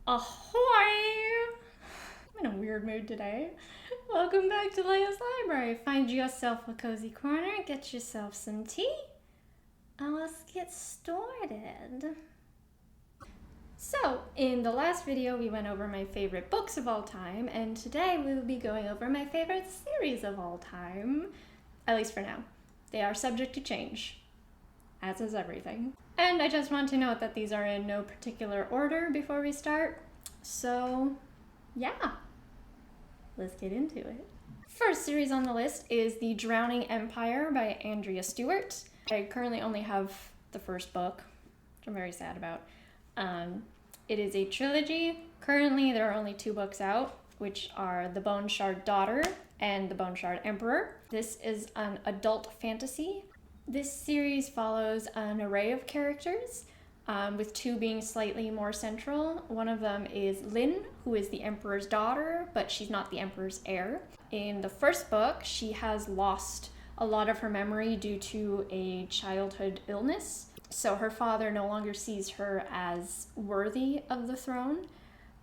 Ahoy! I'm in a weird mood today. Welcome back to Leia's Library. Find yourself a cozy corner, get yourself some tea, and let's get started. So, in the last video we went over my favorite books of all time, and today we will be going over my favorite series of all time. At least for now. They are subject to change, as is everything. And I just want to note that these are in no particular order before we start. So, yeah, let's get into it. First series on the list is The Drowning Empire by Andrea Stewart. I currently only have the first book, which I'm very sad about. It is a trilogy. Currently, there are only 2 books out, which are The Bone Shard Daughter and The Bone Shard Emperor. This is an adult fantasy. This series follows an array of characters, with 2 being slightly more central. One of them is Lin, who is the Emperor's daughter, but she's not the Emperor's heir. In the first book, she has lost a lot of her memory due to a childhood illness, so her father no longer sees her as worthy of the throne,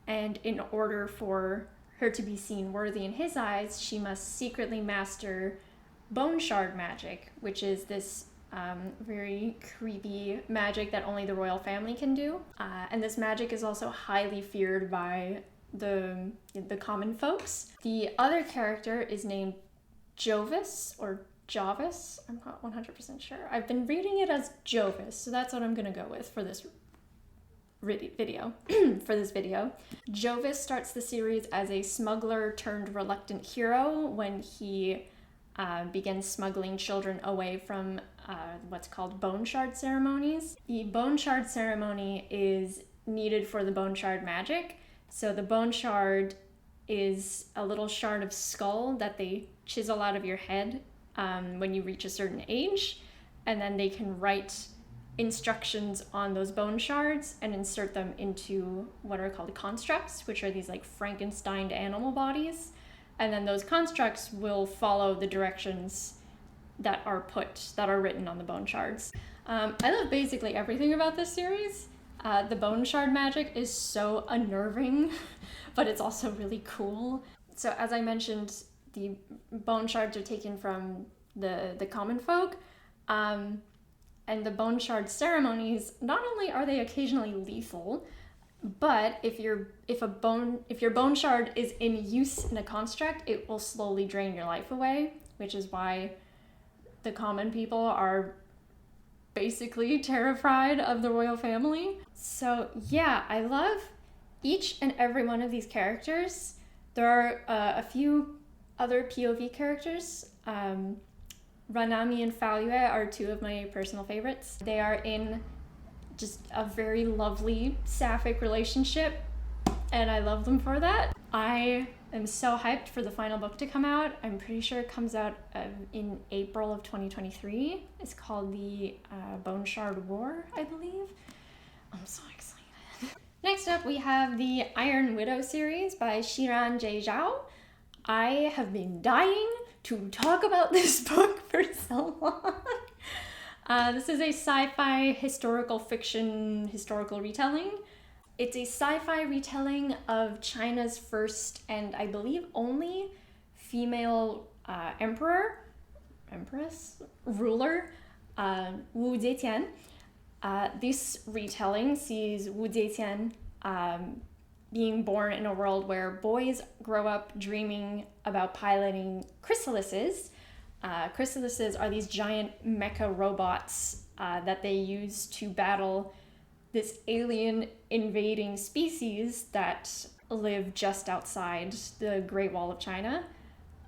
and in order for her to be seen worthy in his eyes, she must secretly master bone shard magic, which is this very creepy magic that only the royal family can do. And this magic is also highly feared by the common folks. The other character is named Jovis, or Jovis. I'm not 100% sure. I've been reading it as Jovis, so that's what I'm gonna go with for this video. Jovis starts the series as a smuggler turned reluctant hero when he begins smuggling children away from what's called bone shard ceremonies. The bone shard ceremony is needed for the bone shard magic. So the bone shard is a little shard of skull that they chisel out of your head when you reach a certain age, and then they can write instructions on those bone shards and insert them into what are called constructs, which are these like Frankenstein animal bodies. And then those constructs will follow the directions that are written on the bone shards. I love basically everything about this series. The bone shard magic is so unnerving, but it's also really cool. So as I mentioned, the bone shards are taken from the common folk, and the bone shard ceremonies, not only are they occasionally lethal, but if your bone shard is in use in a construct, it will slowly drain your life away, which is why the common people are basically terrified of the royal family. So yeah, I love each and every one of these characters. There are a few other POV characters. Ranami and Falue are 2 of my personal favorites. They are in just a very lovely sapphic relationship, and I love them for that. I am so hyped for the final book to come out. I'm pretty sure it comes out in April of 2023. It's called the Bone Shard War, I believe. I'm so excited. Next up, we have the Iron Widow series by Xiran Zhao. I have been dying to talk about this book for so long. This is a sci-fi historical fiction historical retelling. It's a sci-fi retelling of China's first and I believe only female ruler, Wu Zetian. This retelling sees Wu Zetian being born in a world where boys grow up dreaming about piloting chrysalises. Chrysalises are these giant mecha robots that they use to battle this alien invading species that live just outside the Great Wall of China.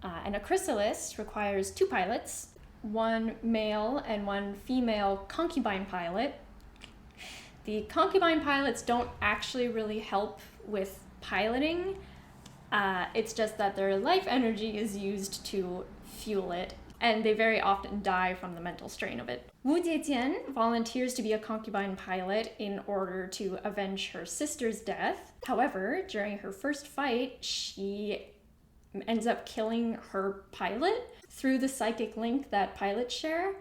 And a chrysalis requires 2 pilots, 1 male and 1 female concubine pilot. The concubine pilots don't actually really help with piloting. It's just that their life energy is used to fuel it, and they very often die from the mental strain of it. Wu Zetian volunteers to be a concubine pilot in order to avenge her sister's death. However, during her first fight, she ends up killing her pilot through the psychic link that pilots share.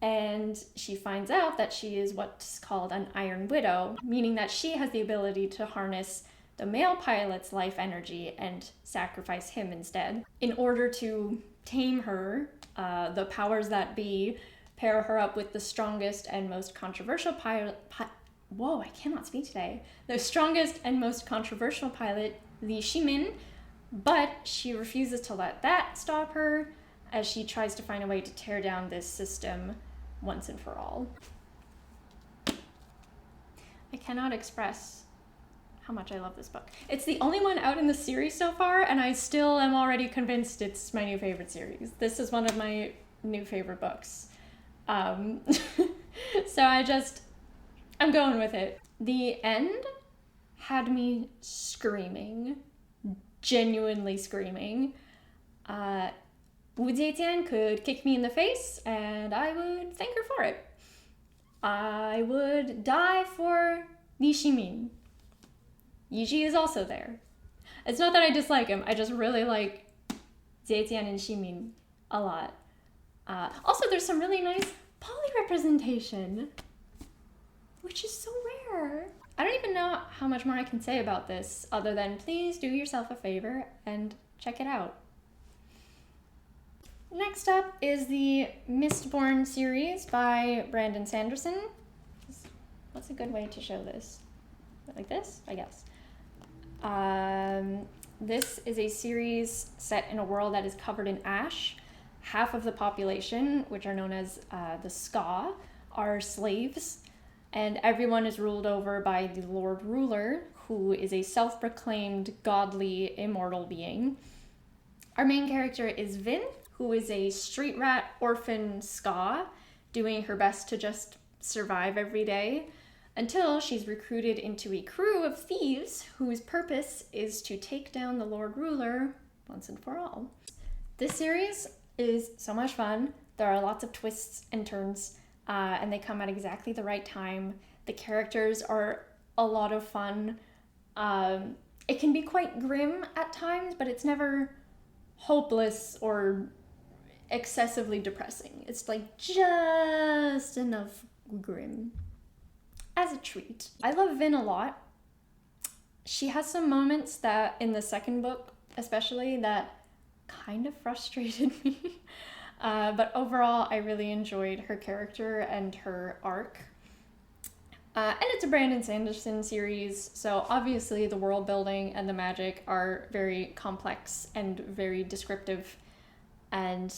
And she finds out that she is what's called an Iron Widow, meaning that she has the ability to harness the male pilot's life energy and sacrifice him instead. In order to tame her, the powers that be pair her up with the strongest and most controversial whoa, I cannot speak today. The strongest and most controversial pilot, the Ximin, but she refuses to let that stop her as she tries to find a way to tear down this system once and for all. I cannot express how much I love this book. It's the only one out in the series so far, and I still am already convinced it's my new favorite series. This is one of my new favorite books. So I'm going with it. The end had me screaming, genuinely screaming. Wu Jietian could kick me in the face, and I would thank her for it. I would die for Li Ximin. Yiji is also there. It's not that I dislike him, I just really like Jietian and Ximin a lot. Also, there's some really nice poly representation, which is so rare. I don't even know how much more I can say about this, other than please do yourself a favor and check it out. Next up is the Mistborn series by Brandon Sanderson. What's a good way to show this? Like this, I guess. This is a series set in a world that is covered in ash. Half of the population, which are known as the Ska, are slaves, and everyone is ruled over by the Lord Ruler, who is a self-proclaimed godly immortal being. Our main character is Vin, who is a street rat orphan Ska, doing her best to just survive every day, until she's recruited into a crew of thieves whose purpose is to take down the Lord Ruler once and for all. This series is so much fun. There are lots of twists and turns, and they come at exactly the right time. The characters are a lot of fun. It can be quite grim at times, but it's never hopeless or excessively depressing. It's like just enough grim as a treat. I love Vin a lot. She has some moments that in the second book especially that kind of frustrated me. But overall, I really enjoyed her character and her arc. And it's a Brandon Sanderson series, so obviously the world building and the magic are very complex and very descriptive and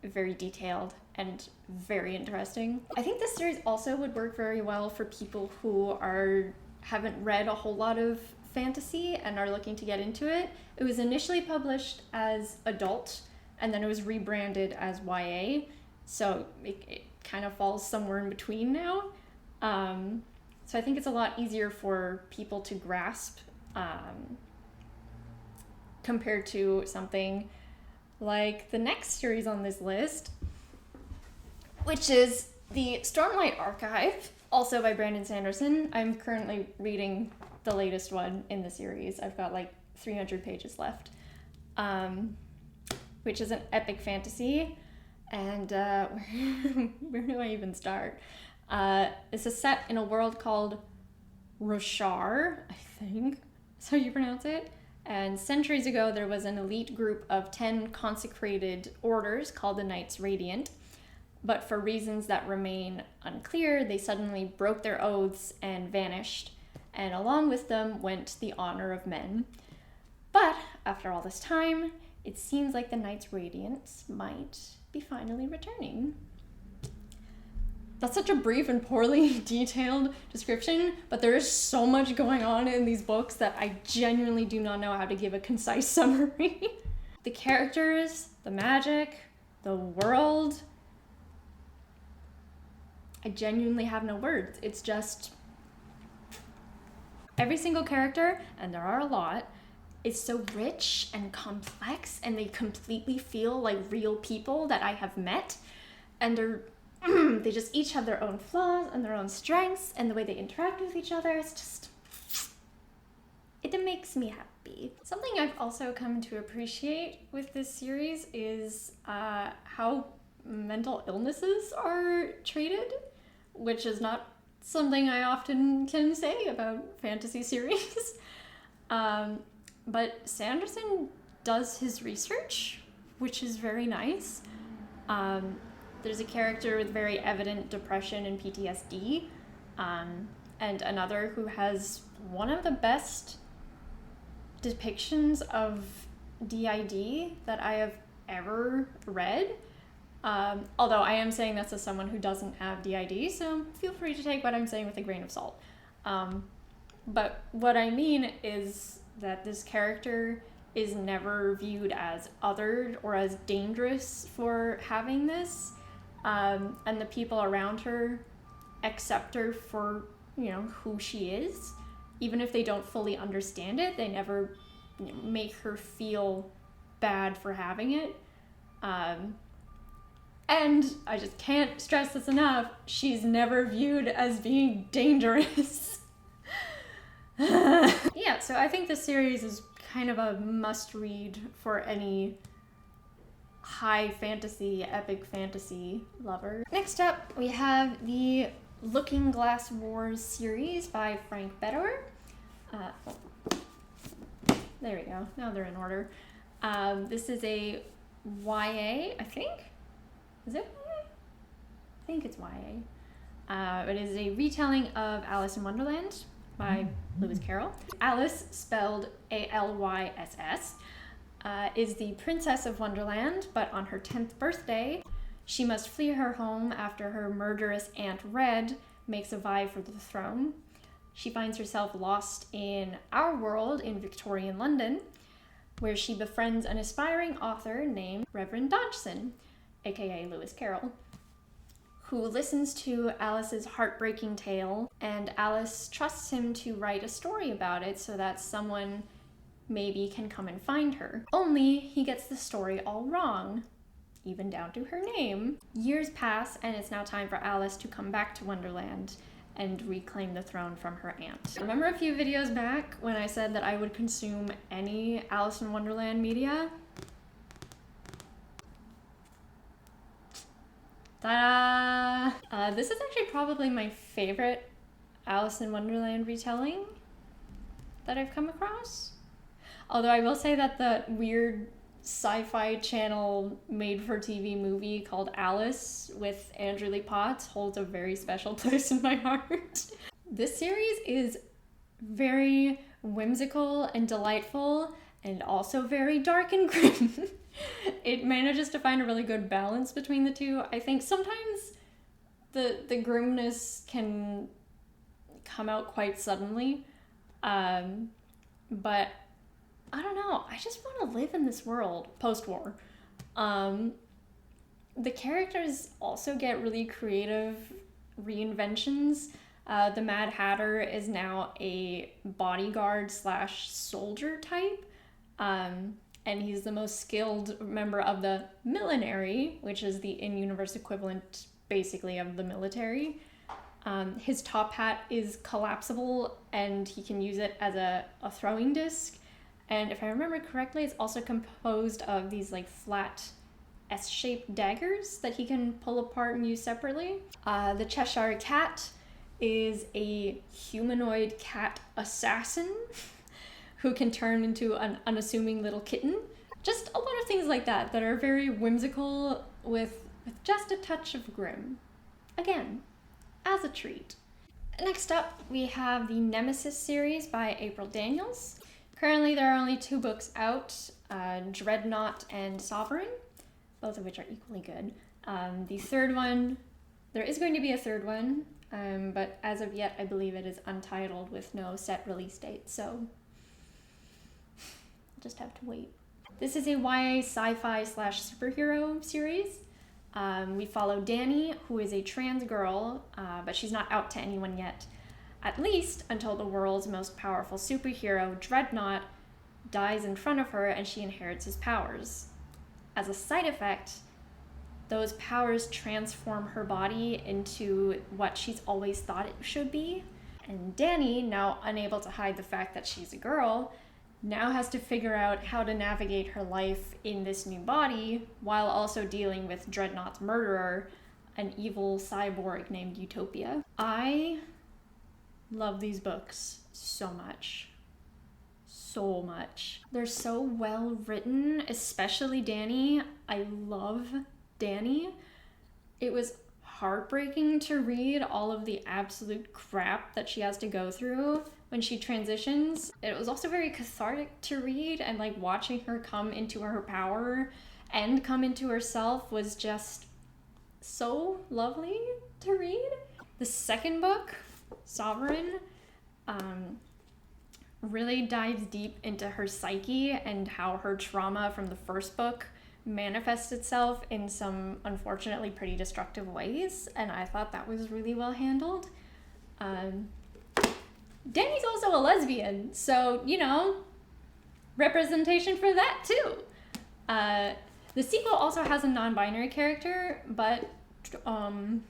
very detailed and very interesting. I think this series also would work very well for people who haven't read a whole lot of fantasy and are looking to get into it. It was initially published as adult, and then it was rebranded as YA, so it kind of falls somewhere in between now. So I think it's a lot easier for people to grasp compared to something like the next series on this list, which is the Stormlight Archive, also by Brandon Sanderson. I'm currently reading the latest one in the series. I've got like 300 pages left, which is an epic fantasy. And where do I even start? This is set in a world called Roshar, I think that's how you pronounce it. And centuries ago, there was an elite group of 10 consecrated orders called the Knights Radiant. But for reasons that remain unclear, they suddenly broke their oaths and vanished. And along with them went the honor of men. But after all this time, it seems like the Knights Radiant might be finally returning. That's such a brief and poorly detailed description, but there is so much going on in these books that I genuinely do not know how to give a concise summary. The characters, the magic, the world, I genuinely have no words. It's just every single character, and there are a lot, is so rich and complex, and they completely feel like real people that I have met, and they just each have their own flaws and their own strengths, and the way they interact with each other is just, it makes me happy. Something I've also come to appreciate with this series is how mental illnesses are treated, which is not something I often can say about fantasy series. But Sanderson does his research, which is very nice. There's a character with very evident depression and PTSD, and another who has one of the best depictions of DID that I have ever read. Although I am saying this as someone who doesn't have DID, so feel free to take what I'm saying with a grain of salt. But what I mean is that this character is never viewed as othered or as dangerous for having this, and the people around her accept her for, who she is. Even if they don't fully understand it, they never make her feel bad for having it. And I just can't stress this enough, she's never viewed as being dangerous. Yeah, so I think this series is kind of a must-read for any high fantasy, epic fantasy lover. Next up, we have the Looking Glass Wars series by Frank Beddor. There we go, now they're in order. This is a YA, I think? Is it YA? I think it's YA. It is a retelling of Alice in Wonderland by Lewis Carroll. Alice, spelled Alyss, is the princess of Wonderland, but on her 10th birthday, she must flee her home after her murderous Aunt Red makes a vie for the throne. She finds herself lost in our world in Victorian London, where she befriends an aspiring author named Reverend Dodgson, aka Lewis Carroll, who listens to Alice's heartbreaking tale, and Alice trusts him to write a story about it so that someone maybe can come and find her. Only he gets the story all wrong, even down to her name. Years pass, and it's now time for Alice to come back to Wonderland and reclaim the throne from her aunt. Remember a few videos back when I said that I would consume any Alice in Wonderland media? Ta-da! This is actually probably my favorite Alice in Wonderland retelling that I've come across. Although I will say that the weird sci-fi channel made-for-TV movie called Alice with Andrew Lee Potts holds a very special place in my heart. This series is very whimsical and delightful, and also very dark and grim. It manages to find a really good balance between the two. I think sometimes the grimness can come out quite suddenly, but I don't know, I just want to live in this world post-war. The characters also get really creative reinventions. The Mad Hatter is now a bodyguard / soldier type, and he's the most skilled member of the millenary, which is the in-universe equivalent basically of the military. His top hat is collapsible and he can use it as a throwing disc. And if I remember correctly, it's also composed of these like flat S-shaped daggers that he can pull apart and use separately. The Cheshire Cat is a humanoid cat assassin who can turn into an unassuming little kitten. Just a lot of things like that are very whimsical with just a touch of grim. Again, as a treat. Next up, we have the Nemesis series by April Daniels. Currently, there are only 2 books out, Dreadnought and Sovereign, both of which are equally good. The third one, there is going to be a third one, but as of yet, I believe it is untitled with no set release date, so I'll just have to wait. This is a YA sci-fi / superhero series. We follow Dani, who is a trans girl, but she's not out to anyone yet. At least until the world's most powerful superhero, Dreadnought, dies in front of her and she inherits his powers. As a side effect, those powers transform her body into what she's always thought it should be. And Dani, now unable to hide the fact that she's a girl, now has to figure out how to navigate her life in this new body while also dealing with Dreadnought's murderer, an evil cyborg named Utopia. I love these books so much. So much. They're so well written, especially Danny. I love Danny. It was heartbreaking to read all of the absolute crap that she has to go through when she transitions. It was also very cathartic to read, and like watching her come into her power and come into herself was just so lovely to read. The second book, Sovereign, really dives deep into her psyche and how her trauma from the first book manifests itself in some unfortunately pretty destructive ways, and I thought that was really well handled. Danny's also a lesbian, so, you know, representation for that too. The sequel also has a non-binary character, but to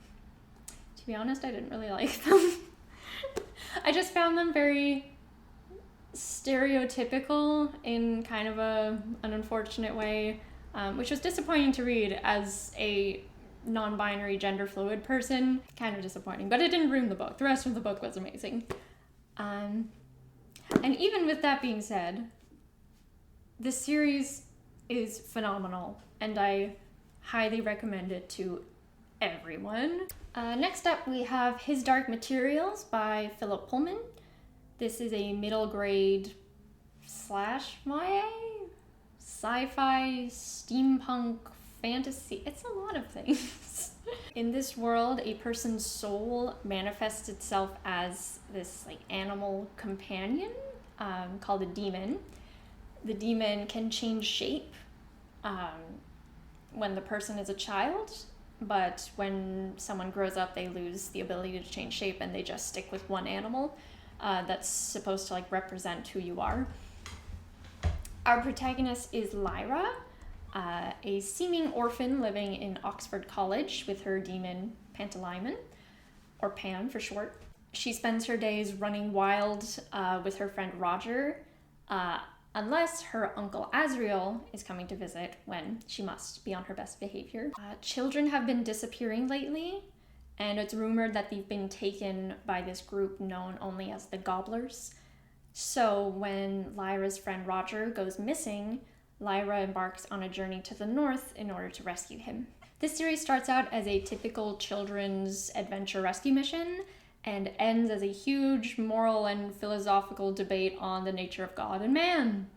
be honest, I didn't really like them. I just found them very stereotypical in kind of an unfortunate way, which was disappointing to read as a non-binary gender fluid person. Kind of disappointing, but it didn't ruin the book. The rest of the book was amazing. And even with that being said, this series is phenomenal, and I highly recommend it to everyone. Next up, we have His Dark Materials by Philip Pullman. This is a middle grade / YA, sci-fi, steampunk, fantasy. It's a lot of things. In this world, a person's soul manifests itself as this like animal companion called a demon. The demon can change shape when the person is a child, but when someone grows up, they lose the ability to change shape and they just stick with one animal that's supposed to like represent who you are. Our protagonist is Lyra, a seeming orphan living in Oxford College with her demon Pantalaimon, or Pan for short. She spends her days running wild with her friend Roger, unless her uncle Azriel is coming to visit, when she must be on her best behavior. Children have been disappearing lately, and it's rumored that they've been taken by this group known only as the Gobblers. So when Lyra's friend Roger goes missing, Lyra embarks on a journey to the north in order to rescue him. This series starts out as a typical children's adventure rescue mission and ends as a huge moral and philosophical debate on the nature of God and man.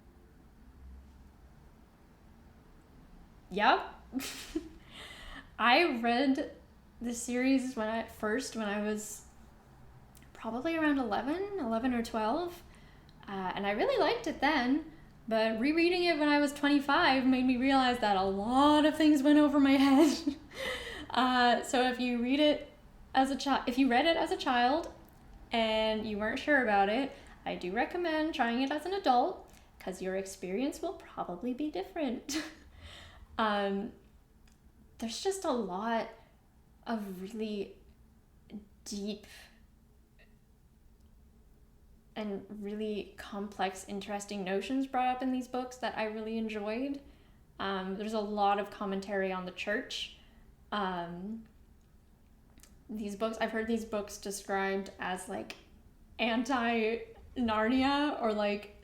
Yep. I read this series when I was probably around 11 or 12, and I really liked it then, but rereading it when I was 25 made me realize that a lot of things went over my head. So if you read it as a child, if you read it as a child and you weren't sure about it, I do recommend trying it as an adult, because your experience will probably be different. There's just a lot of really deep and really complex, interesting notions brought up in these books that I really enjoyed. There's a lot of commentary on the church. These books, I've heard these books described as like anti-Narnia, or like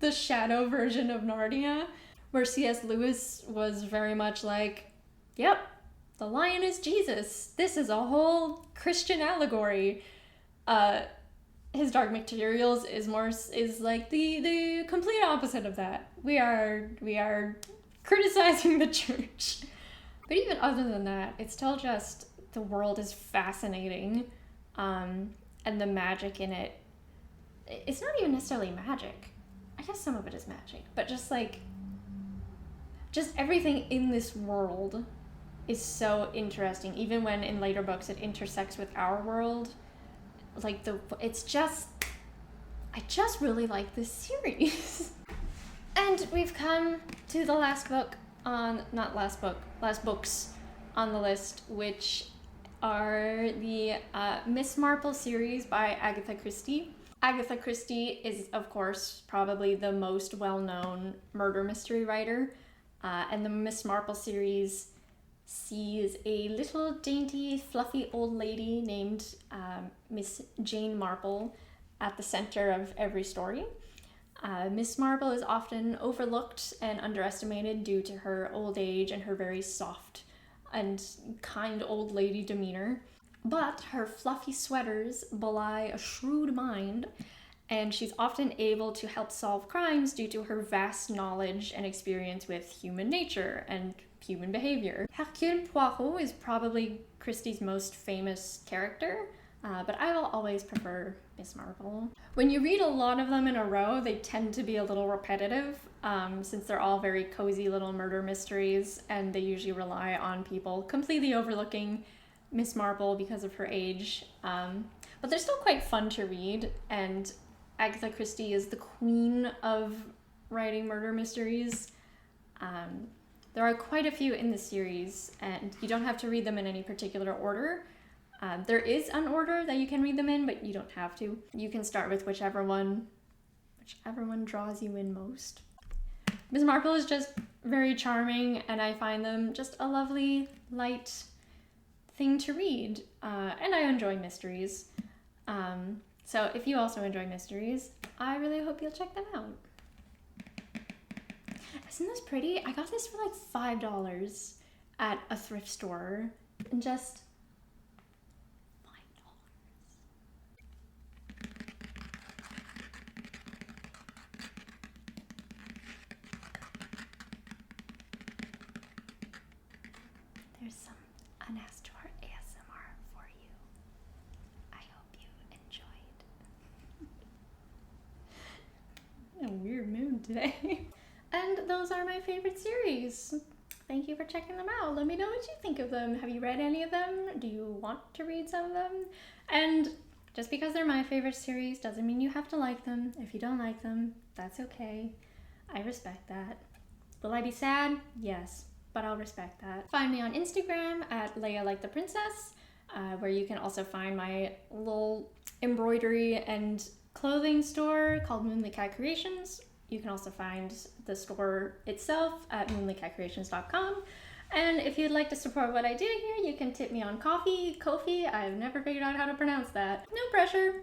the shadow version of Narnia, where C.S. Lewis was very much like, yep, the lion is Jesus. This is a whole Christian allegory. His Dark Materials is like the complete opposite of that. We are criticizing the church. But even other than that, it's still just, the world is fascinating, and the magic in it, it's not even necessarily magic. I guess some of it is magic, but just everything in this world is so interesting, even when in later books it intersects with our world. I just really like this series. And we've come to the last books on the list, which are the Miss Marple series by Agatha Christie. Agatha Christie is, of course, probably the most well-known murder mystery writer, and the Miss Marple series sees a little dainty, fluffy old lady named Miss Jane Marple at the center of every story. Miss Marple is often overlooked and underestimated due to her old age and her very soft and kind old lady demeanor. But her fluffy sweaters belie a shrewd mind, and she's often able to help solve crimes due to her vast knowledge and experience with human nature and human behavior. Hercule Poirot is probably Christie's most famous character, but I will always prefer Miss Marple. When you read a lot of them in a row, they tend to be a little repetitive, since they're all very cozy little murder mysteries, and they usually rely on people completely overlooking Miss Marple because of her age. But they're still quite fun to read, and Agatha Christie is the queen of writing murder mysteries. There are quite a few in the series, and you don't have to read them in any particular order. There is an order that you can read them in, but you don't have to. You can start with whichever one draws you in most. Miss Marple is just very charming, and I find them just a lovely, light thing to read, and I enjoy mysteries. So if you also enjoy mysteries, I really hope you'll check them out. Isn't this pretty? I got this for like $5 at a thrift store, and just there's some unasked for ASMR for you. I hope you enjoyed. In a weird mood today. And those are my favorite series. Thank you for checking them out. Let me know what you think of them. Have you read any of them? Do you want to read some of them? And just because they're my favorite series doesn't mean you have to like them. If you don't like them, that's okay. I respect that. Will I be sad? Yes, but I'll respect that. Find me on Instagram at Leia Like the Princess, where you can also find my little embroidery and clothing store called Moonlit Cat Creations. You can also find the store itself at moonlightcatcreations.com. And if you'd like to support what I do here, you can tip me on Ko-fi. I've never figured out how to pronounce that. No pressure,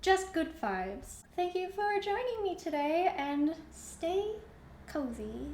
just good vibes. Thank you for joining me today, and stay cozy.